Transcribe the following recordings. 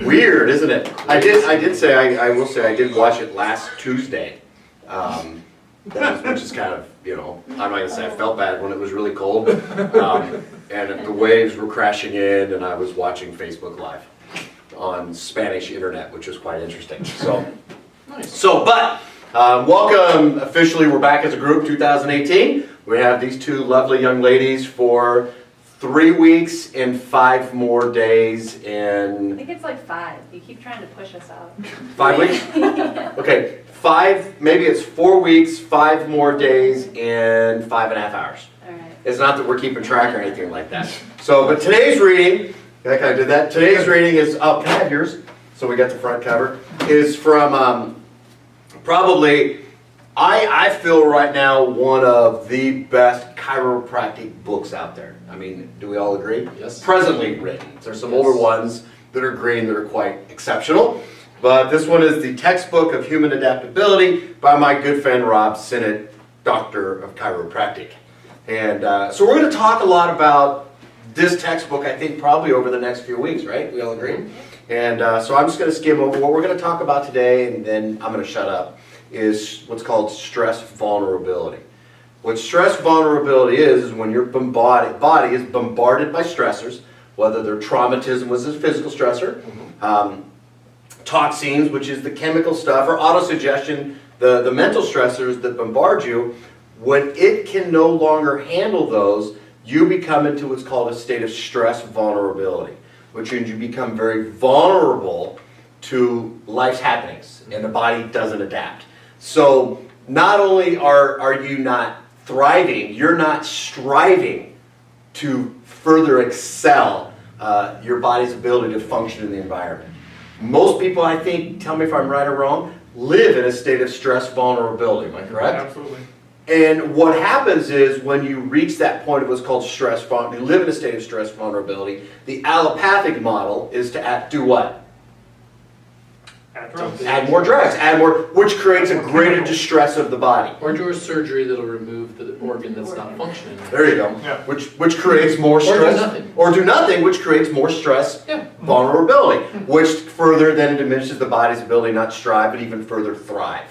Weird, isn't it? I did say, I will say, I did watch it last Tuesday. Which is kind of, you know, I'm not gonna say I felt bad when it was really cold. And the waves were crashing in, and I was watching Facebook Live on Spanish internet, which was quite interesting. So, Nice. welcome officially. We're back as a group, 2018. We have these two lovely young ladies for 3 weeks and 5 more days I in think it's like 5. You keep trying to push us out. 5 weeks. Okay, 5. Maybe it's 4 weeks, 5 more days, and 5.5 hours. All right. It's not that we're keeping track or anything like that. So, but today's reading, I kind of did that. Today's reading is, oh, can I have yours? So we got the front cover. Is from probably, I feel right now, one of the best chiropractic books out there. I mean, do we all agree? Yes. Presently written. There's some older ones that are green that are quite exceptional. But this one is the textbook of human adaptability by my good friend Rob Sinnott, Doctor of Chiropractic. And so we're going to talk a lot about this textbook, I think, probably over the next few weeks, right? We all agree? And so I'm just going to skim over what we're going to talk about today, and then I'm going to shut up, is what's called stress vulnerability. What stress vulnerability is when your body is bombarded by stressors, whether their traumatism was a physical stressor, toxins, which is the chemical stuff, or autosuggestion, the mental stressors that bombard you. When it can no longer handle those, you become into what's called a state of stress vulnerability, which means you become very vulnerable to life's happenings, and the body doesn't adapt. So not only are you not thriving, you're not striving to further excel your body's ability to function in the environment. Most people, I think, tell me if I'm right or wrong, live in a state of stress vulnerability. Am I correct? Absolutely. And what happens is when you reach that point of what's called stress vulnerability, you live in a state of stress vulnerability, the allopathic model is to do what? Add drugs. Add more drugs, which creates a greater distress of the body. Or do a surgery that'll remove the organ that's not functioning. There you go. Yeah. Which creates more stress. Or do nothing. Or do nothing, which creates more stress, vulnerability, which further then diminishes the body's ability not to strive, but even further thrive.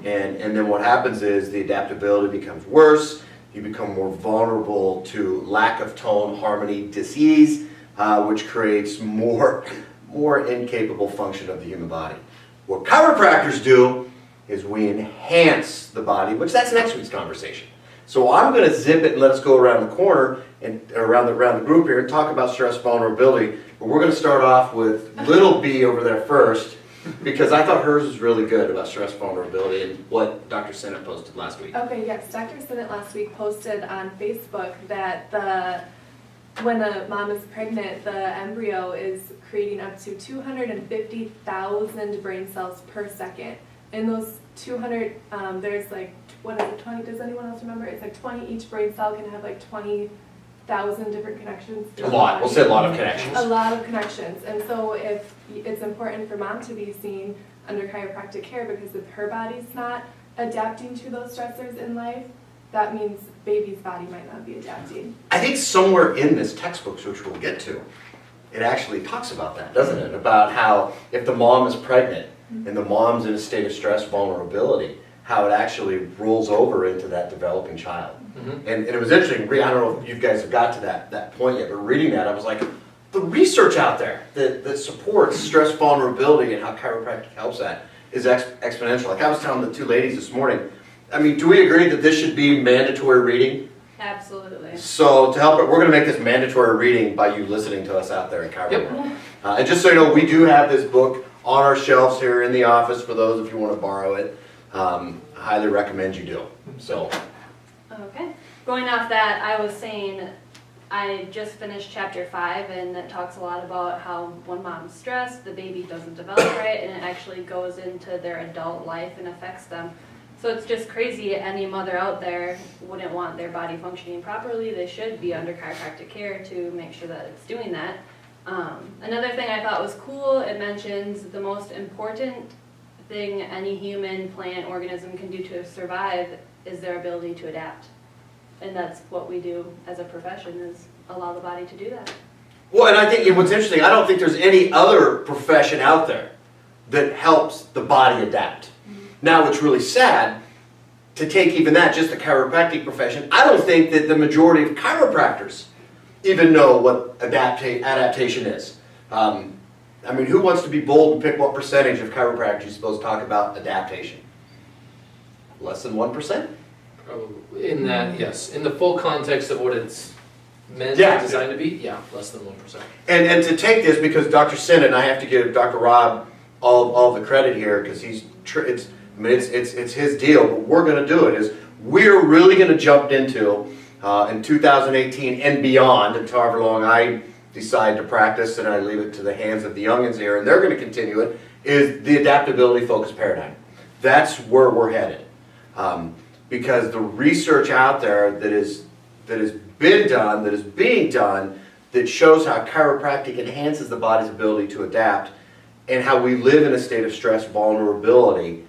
And then what happens is the adaptability becomes worse. You become more vulnerable to lack of tone, harmony, disease, which creates more incapable function of the human body. What chiropractors do is we enhance the body, which that's next week's conversation. So I'm going to zip it and let us go around the corner and around the group here and talk about stress vulnerability. But we're going to start off with little B over there first, because I thought hers was really good about stress vulnerability and what Dr. Sinnott posted last week. Okay, yes, Dr. Sinnott last week posted on Facebook that when a mom is pregnant, the embryo is creating up to 250,000 brain cells per second. In those 200, there's like, what is it, 20, does anyone else remember? It's like 20, each brain cell can have like 20,000 different connections. A lot, we'll say a lot of connections. A lot of connections. And so if it's important for mom to be seen under chiropractic care, because if her body's not adapting to those stressors in life, that means baby's body might not be adapting. I think somewhere in this textbook, which we'll get to, it actually talks about that, doesn't it? About how if the mom is pregnant and the mom's in a state of stress vulnerability, how it actually rolls over into that developing child. And it was interesting. I don't know if you guys have got to that point yet, but reading that, I was like, the research out there that supports stress vulnerability and how chiropractic helps that is exponential. Like I was telling the two ladies this morning, I mean, do we agree that this should be mandatory reading? Absolutely. So to help it, we're going to make this mandatory reading by you listening to us out there in chiropractic. Yep. And just so you know, we do have this book on our shelves here in the office for those if you want to borrow it. I highly recommend you do. So. Okay. Going off that, I was saying I just finished chapter 5, and it talks a lot about how when mom's stressed, the baby doesn't develop right, and it actually goes into their adult life and affects them. So it's just crazy. Any mother out there wouldn't want their body functioning properly. They should be under chiropractic care to make sure that it's doing that. Another thing I thought was cool, it mentions the most important thing any human, plant, organism can do to survive is their ability to adapt. And that's what we do as a profession, is allow the body to do that. Well, and I think what's interesting, I don't think there's any other profession out there that helps the body adapt. Now, what's really sad, to take even that, just the chiropractic profession, I don't think that the majority of chiropractors even know what adaptation is. I mean, who wants to be bold and pick what percentage of chiropractors you're supposed to talk about adaptation? Less than 1%? Probably. In that, yes. In the full context of what it's meant Yeah. and designed to be, yeah, less than 1%. And to take this, because Dr. Sinnott, and I have to give Dr. Rob all the credit here, because it's his deal, but we're going to do it, is we're really going to jump into, in 2018 and beyond, until however long I decide to practice and I leave it to the hands of the youngins here, and they're going to continue it, is the adaptability focused paradigm. That's where we're headed. Because the research out there that has been done, that is being done, that shows how chiropractic enhances the body's ability to adapt and how we live in a state of stress vulnerability,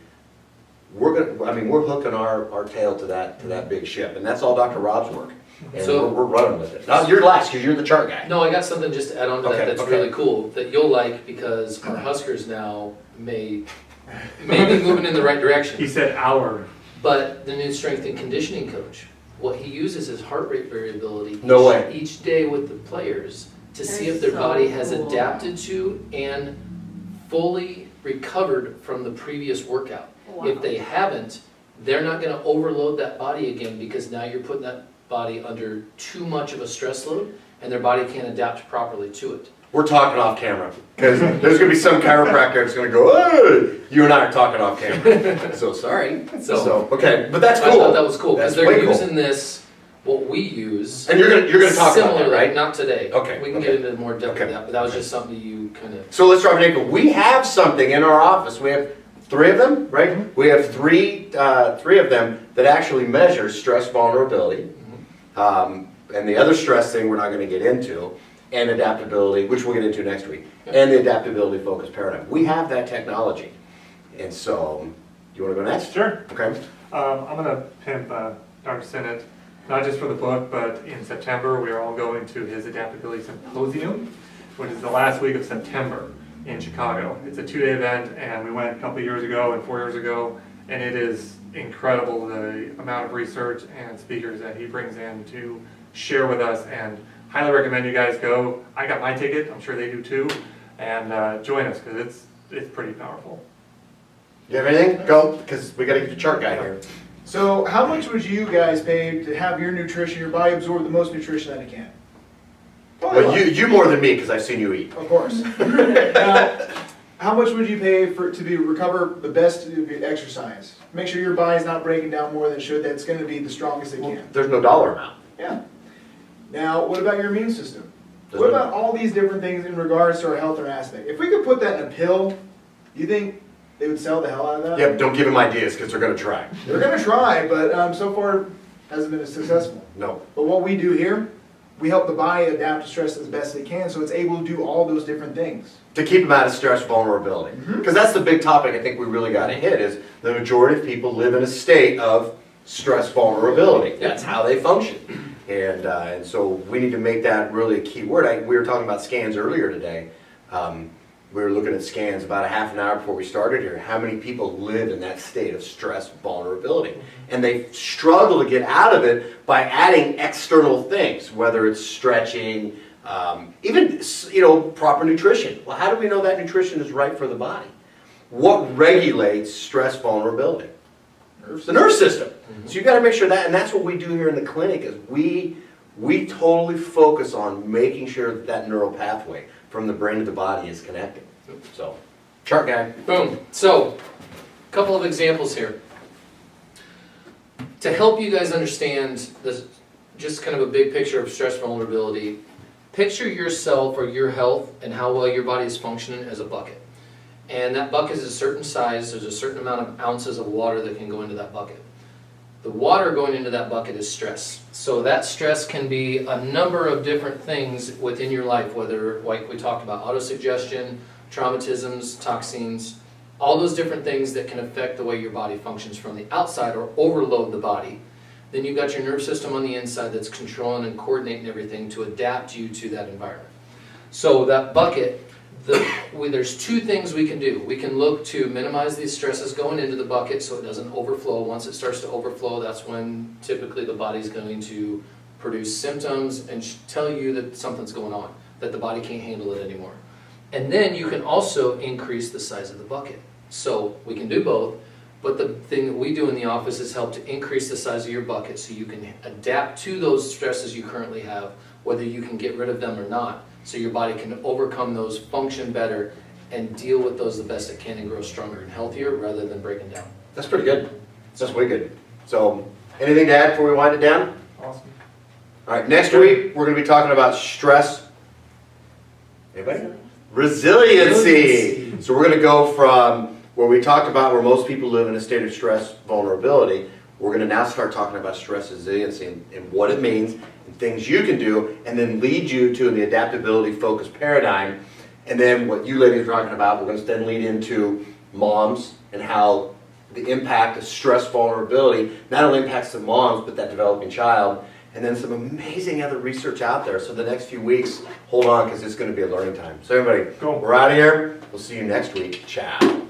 we're hooking our tail to that big ship, and that's all Dr. Rob's work. And So- we're running with it. Now, you're last because you're the chart guy. No, I got something just to add on to Okay, that that's okay. really cool, that you'll like, because our Huskers now may be moving in the right direction. He said our. But the new strength and conditioning coach, what he uses is heart rate variability No way. each day with the players to see That if is their so body has cool. adapted to and fully recovered from the previous workout. If they haven't, they're not going to overload that body again, because now you're putting that body under too much of a stress load and their body can't adapt properly to it. We're talking off camera because there's going to be some chiropractor that's going to go, "Hey!" You and I are talking off camera. So sorry. So okay, but that's I cool. thought that was cool, because That's they're way cool. using this, what we use. And you're gonna talk about that, similarly, right? Not today. Okay, We can okay. get into more depth Okay. of that, but that was just something you kind of. So let's drive an ankle. We have something in our office. We have 3 of them, right? Mm-hmm. We have three of them that actually measure stress vulnerability. And the other stress thing we're not going to get into, and adaptability, which we'll get into next week, and the adaptability focused paradigm. We have that technology. And so, you want to go next? Sure. Okay. I'm going to pimp Dr. Sinnott, not just for the book, but in September we are all going to his Adaptability Symposium, which is the last week of September in Chicago. It's a 2-day event, and we went a couple years ago and 4 years ago, and it is incredible the amount of research and speakers that he brings in to share with us, and highly recommend you guys go. I got my ticket, I'm sure they do too, and join us, because it's pretty powerful. You have anything? Go, because we got to get the chart guy here. So how much would you guys pay to have your body absorb the most nutrition that it can? Probably a Well, lot. you more than me, because I've seen you eat. Of course. Now, how much would you pay recover the best of your exercise? Make sure your body's not breaking down more than it should. That's going to be the strongest it can. There's no dollar amount. Yeah. Now, what about your immune system? There's What no- about all these different things in regards to our health or aspect? If we could put that in a pill, you think they would sell the hell out of that? Yeah, but don't give them ideas, because they're going to try. They're going to try, but so far hasn't been as successful. No. But what we do here, we help the body adapt to stress as best it can, so it's able to do all those different things. To keep them out of stress vulnerability. Because that's the big topic I think we really got to hit, is the majority of people live in a state of stress vulnerability. That's how they function. And so we need to make that really a key word. We were talking about scans earlier today. We were looking at scans about a half an hour before we started here. How many people live in that state of stress vulnerability? And they struggle to get out of it by adding external things, whether it's stretching, even proper nutrition. Well, how do we know that nutrition is right for the body? What regulates stress vulnerability? The nervous system. So you've got to make sure that, and that's what we do here in the clinic, is we totally focus on making sure that neural pathway from the brain to the body is connected. So, chart guy. Boom. So, a couple of examples here. To help you guys understand this, just kind of a big picture of stress vulnerability, picture yourself or your health and how well your body is functioning as a bucket. And that bucket is a certain size, there's a certain amount of ounces of water that can go into that bucket. The water going into that bucket is stress. So that stress can be a number of different things within your life, whether, like we talked about, autosuggestion, traumatisms, toxins, all those different things that can affect the way your body functions from the outside or overload the body. Then you've got your nerve system on the inside that's controlling and coordinating everything to adapt you to that environment. So that bucket, there's two things we can do. We can look to minimize these stresses going into the bucket so it doesn't overflow. Once it starts to overflow, that's when typically the body's going to produce symptoms and tell you that something's going on, that the body can't handle it anymore. And then you can also increase the size of the bucket. So we can do both, but the thing that we do in the office is help to increase the size of your bucket so you can adapt to those stresses you currently have, whether you can get rid of them or not, so your body can overcome those, function better, and deal with those the best it can and grow stronger and healthier rather than breaking down. That's pretty good. That's way good. So, anything to add before we wind it down? Awesome. All right, next week we're going to be talking about stress. Anybody? Resiliency. So we're going to go from where we talked about where most people live in a state of stress vulnerability. We're going to now start talking about stress resiliency and what it means and things you can do, and then lead you to the adaptability focused paradigm. And then what you ladies are talking about, we're going to then lead into moms and how the impact of stress vulnerability not only impacts the moms, but that developing child. And then some amazing other research out there. So the next few weeks, hold on, because it's going to be a learning time. So everybody, Cool. We're out of here. We'll see you next week. Ciao.